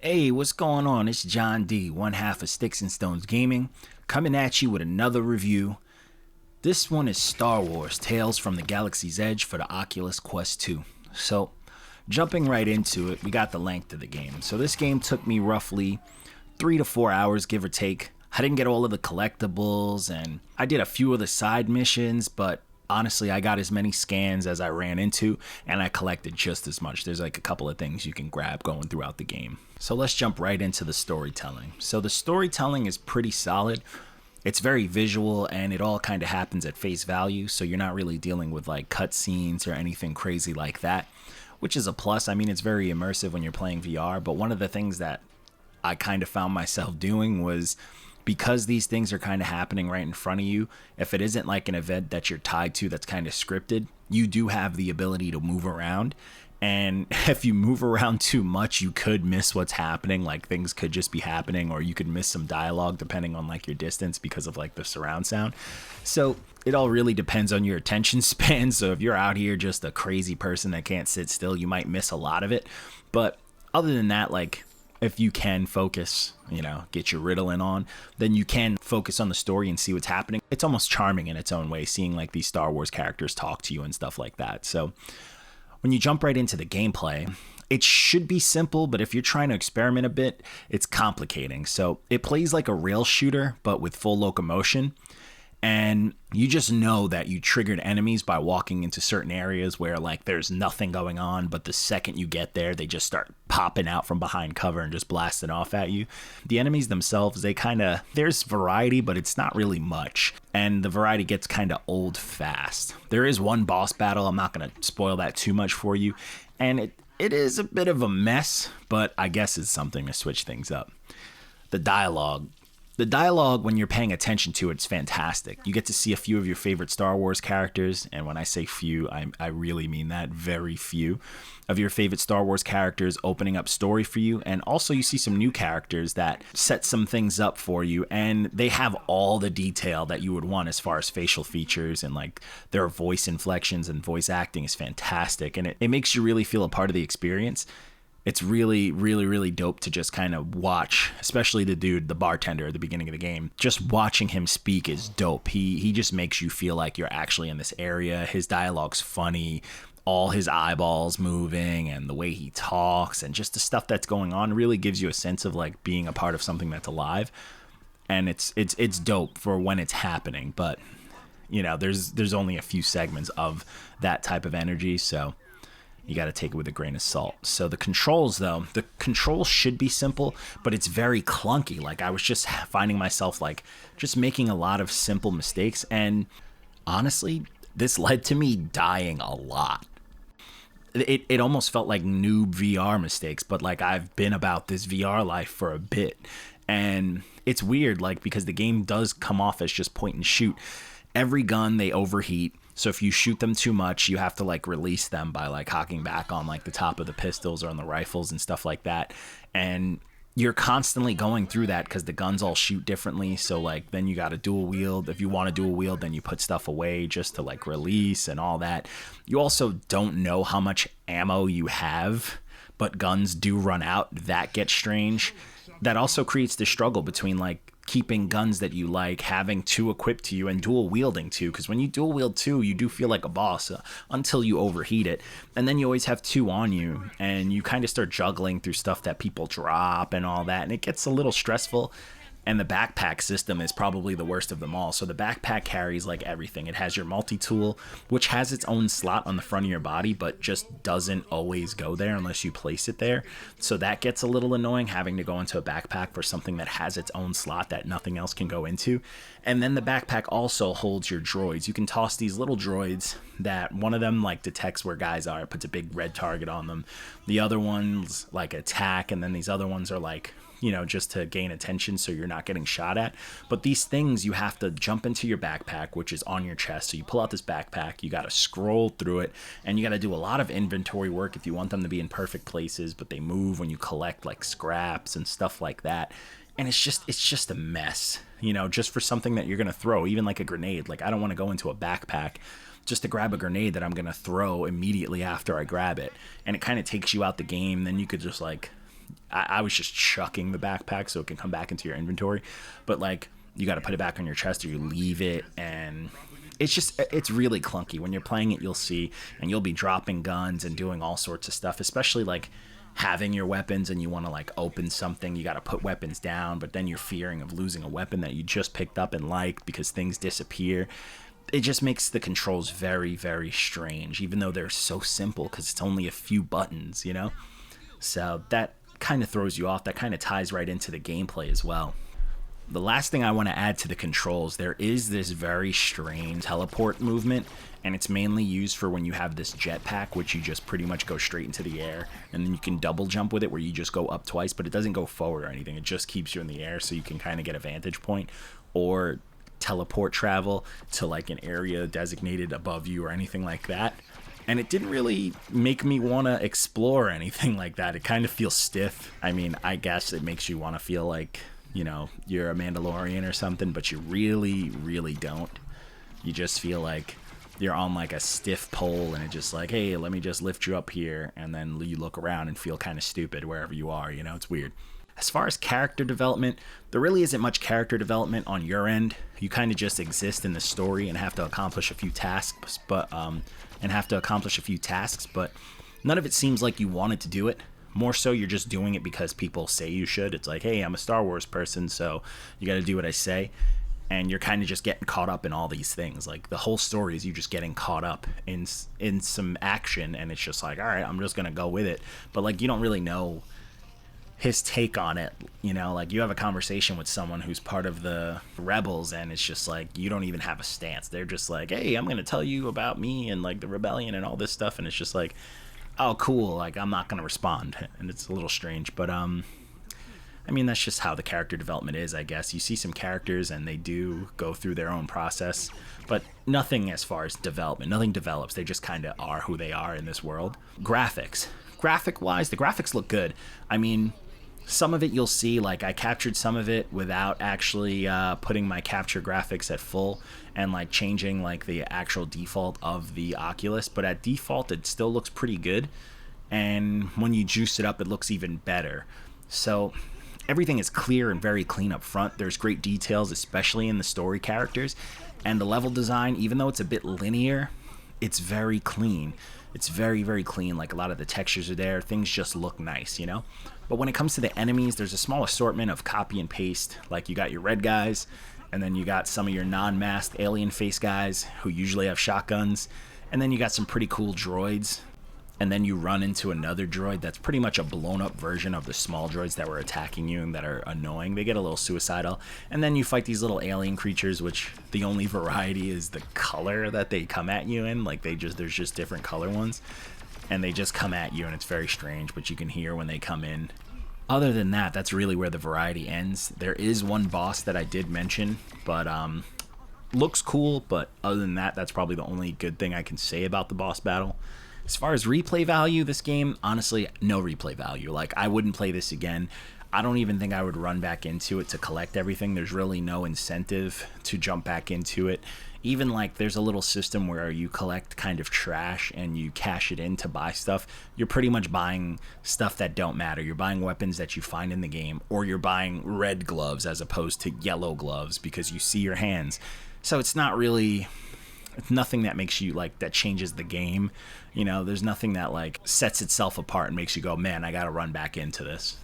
Hey, what's going on? It's John D, one half of Sticks and Stones Gaming, coming at you with another review. This one is Star Wars Tales from the Galaxy's Edge for the Oculus Quest 2. So, jumping right into it, we got the length of the game. So this game took me roughly 3 to 4 hours, give or take. I didn't get all of the collectibles, and I did a few of the side missions, but honestly, I got as many scans as I ran into, and I collected just as much. There's like a couple of things you can grab going throughout the game. So let's jump right into the storytelling. So the storytelling is pretty solid. It's very visual, and it all kind of happens at face value, so you're not really dealing with like cutscenes or anything crazy like that, which is a plus. I mean, it's very immersive when you're playing VR, but one of the things that I kind of found myself doing was, because these things are kind of happening right in front of you, if it isn't like an event that you're tied to that's kind of scripted, you do have the ability to move around. And if you move around too much, you could miss what's happening. Like, things could just be happening, or you could miss some dialogue depending on like your distance because of like the surround sound. So it all really depends on your attention span. So if you're out here just a crazy person that can't sit still, you might miss a lot of it. But other than that, like, if you can focus, get your Ritalin on, then you can focus on the story and see what's happening. It's almost charming in its own way, seeing like these Star Wars characters talk to you and stuff like that. So when you jump right into the gameplay, it should be simple, but if you're trying to experiment a bit, it's complicating. So it plays like a rail shooter, but with full locomotion. And you just know that you triggered enemies by walking into certain areas where like there's nothing going on, but the second you get there, they just start popping out from behind cover and just blasting off at you. The enemies themselves, there's variety, but it's not really much. And the variety gets kind of old fast. There is one boss battle, I'm not going to spoil that too much for you. And it is a bit of a mess, but I guess it's something to switch things up. The dialogue, when you're paying attention to it, it's fantastic. You get to see a few of your favorite Star Wars characters, and when I say few, I really mean that, very few of your favorite Star Wars characters opening up story for you. And also you see some new characters that set some things up for you, and they have all the detail that you would want as far as facial features, and like their voice inflections and voice acting is fantastic, and it makes you really feel a part of the experience. It's really, really, really dope to just kind of watch, especially the bartender at the beginning of the game. Just watching him speak is dope. He just makes you feel like you're actually in this area. His dialogue's funny, all his eyeballs moving, and the way he talks, and just the stuff that's going on really gives you a sense of like being a part of something that's alive. And it's dope for when it's happening, but there's only a few segments of that type of energy, so you got to take it with a grain of salt. So the controls should be simple, but it's very clunky. Like, I was just finding myself like just making a lot of simple mistakes, and honestly, this led to me dying a lot. It almost felt like noob VR mistakes, but like I've been about this VR life for a bit, and it's weird, like, because the game does come off as just point and shoot. Every gun, they overheat. So if you shoot them too much, you have to like release them by like hocking back on like the top of the pistols or on the rifles and stuff like that. And you're constantly going through that because the guns all shoot differently. So like then you got to dual wield. If you want to dual wield, then you put stuff away just to like release and all that. You also don't know how much ammo you have, but guns do run out. That gets strange. That also creates the struggle between like keeping guns that you like, having two equipped to you, and dual wielding two, because when you dual wield two, you do feel like a boss until you overheat it, and then you always have two on you, and you kind of start juggling through stuff that people drop and all that, and it gets a little stressful. And the backpack system is probably the worst of them all. So the backpack carries like everything. It has your multi-tool, which has its own slot on the front of your body, but just doesn't always go there unless you place it there. So that gets a little annoying, having to go into a backpack for something that has its own slot that nothing else can go into. And then the backpack also holds your droids. You can toss these little droids that one of them like detects where guys are. It puts a big red target on them. The other ones like attack, and then these other ones are like, just to gain attention so you're not getting shot at. But these things, you have to jump into your backpack, which is on your chest. So you pull out this backpack, you got to scroll through it, and you got to do a lot of inventory work if you want them to be in perfect places, but they move when you collect like scraps and stuff like that. And it's just a mess, just for something that you're going to throw, even like a grenade. Like, I don't want to go into a backpack just to grab a grenade that I'm going to throw immediately after I grab it. And it kind of takes you out the game. Then you could just like, I was just chucking the backpack so it can come back into your inventory, but like you got to put it back on your chest or you leave it, and it's really clunky. When you're playing it, you'll see, and you'll be dropping guns and doing all sorts of stuff, especially like having your weapons and you want to like open something, you got to put weapons down, but then you're fearing of losing a weapon that you just picked up and liked because things disappear. It just makes the controls very, very strange, even though they're so simple because it's only a few buttons, you know? So that kind of throws you off. That kind of ties right into the gameplay as well. The last thing I want to add to the controls, there is this very strange teleport movement, and it's mainly used for when you have this jetpack, which you just pretty much go straight into the air, and then you can double jump with it where you just go up twice, but it doesn't go forward or anything. It just keeps you in the air so you can kind of get a vantage point, or teleport travel to like an area designated above you or anything like that. And it didn't really make me want to explore anything like that. It kind of feels stiff. I mean, I guess it makes you want to feel like, you know, you're a Mandalorian or something, but you really, really don't. You just feel like you're on like a stiff pole and it's just like, hey, let me just lift you up here, and then you look around and feel kind of stupid wherever you are, you know, it's weird. As far as character development, there really isn't much character development on your end. You kind of just exist in the story and have to accomplish a few tasks, but none of it seems like you wanted to do it. More so, you're just doing it because people say you should. It's like, hey, I'm a Star Wars person, so you got to do what I say. And you're kind of just getting caught up in all these things. Like, the whole story is you just getting caught up in some action, and it's just like, all right, I'm just going to go with it. But, like, you don't really know his take on it, you know? Like, you have a conversation with someone who's part of the rebels, and it's just like, you don't even have a stance. They're just like, hey, I'm going to tell you about me and, like, the rebellion and all this stuff, and it's just like, oh, cool, like, I'm not going to respond. And it's a little strange, but, I mean, that's just how the character development is, I guess. You see some characters, and they do go through their own process, but nothing as far as development. Nothing develops. They just kind of are who they are in this world. Graphics. Graphic-wise, the graphics look good. I mean, some of it you'll see, like, I captured some of it without actually putting my capture graphics at full and, like, changing, like, the actual default of the Oculus, but at default, it still looks pretty good, and when you juice it up, it looks even better. So everything is clear and very clean up front. There's great details, especially in the story characters, and the level design, even though it's a bit linear, it's very clean. It's very, very clean. Like, a lot of the textures are there. Things just look nice, you know? But when it comes to the enemies, there's a small assortment of copy and paste. Like, you got your red guys, and then you got some of your non-masked alien face guys who usually have shotguns, and then you got some pretty cool droids. And then you run into another droid that's pretty much a blown-up version of the small droids that were attacking you and that are annoying. They get a little suicidal. And then you fight these little alien creatures, which the only variety is the color that they come at you in. Like, there's just different color ones. And they just come at you, and it's very strange, but you can hear when they come in. Other than that, that's really where the variety ends. There is one boss that I did mention, but looks cool. But other than that, that's probably the only good thing I can say about the boss battle. As far as replay value, this game, honestly, no replay value. Like, I wouldn't play this again. I don't even think I would run back into it to collect everything. There's really no incentive to jump back into it. Even, like, there's a little system where you collect kind of trash and you cash it in to buy stuff. You're pretty much buying stuff that don't matter. You're buying weapons that you find in the game, or you're buying red gloves as opposed to yellow gloves because you see your hands. So it's not really... It's nothing that makes you, like, that changes the game. You know, there's nothing that, like, sets itself apart and makes you go, man, I gotta run back into this.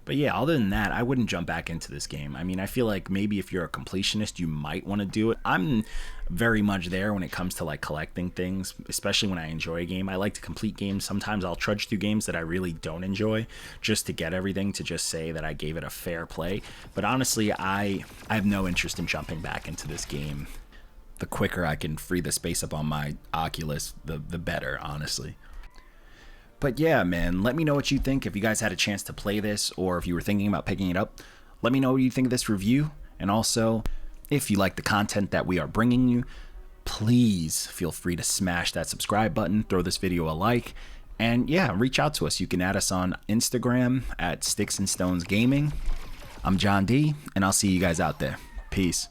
But yeah, other than that, I wouldn't jump back into this game. I mean, I feel like maybe if you're a completionist, you might want to do it. I'm very much there when it comes to, like, collecting things, especially when I enjoy a game. I like to complete games. Sometimes I'll trudge through games that I really don't enjoy just to get everything, to just say that I gave it a fair play. But honestly, I have no interest in jumping back into this game. The quicker I can free the space up on my Oculus, the better, honestly. But yeah, man, let me know what you think. If you guys had a chance to play this, or if you were thinking about picking it up, let me know what you think of this review. And also, if you like the content that we are bringing you, please feel free to smash that subscribe button, throw this video a like, and yeah, reach out to us. You can add us on Instagram at Sticks and Stones Gaming. I'm John D, and I'll see you guys out there. Peace.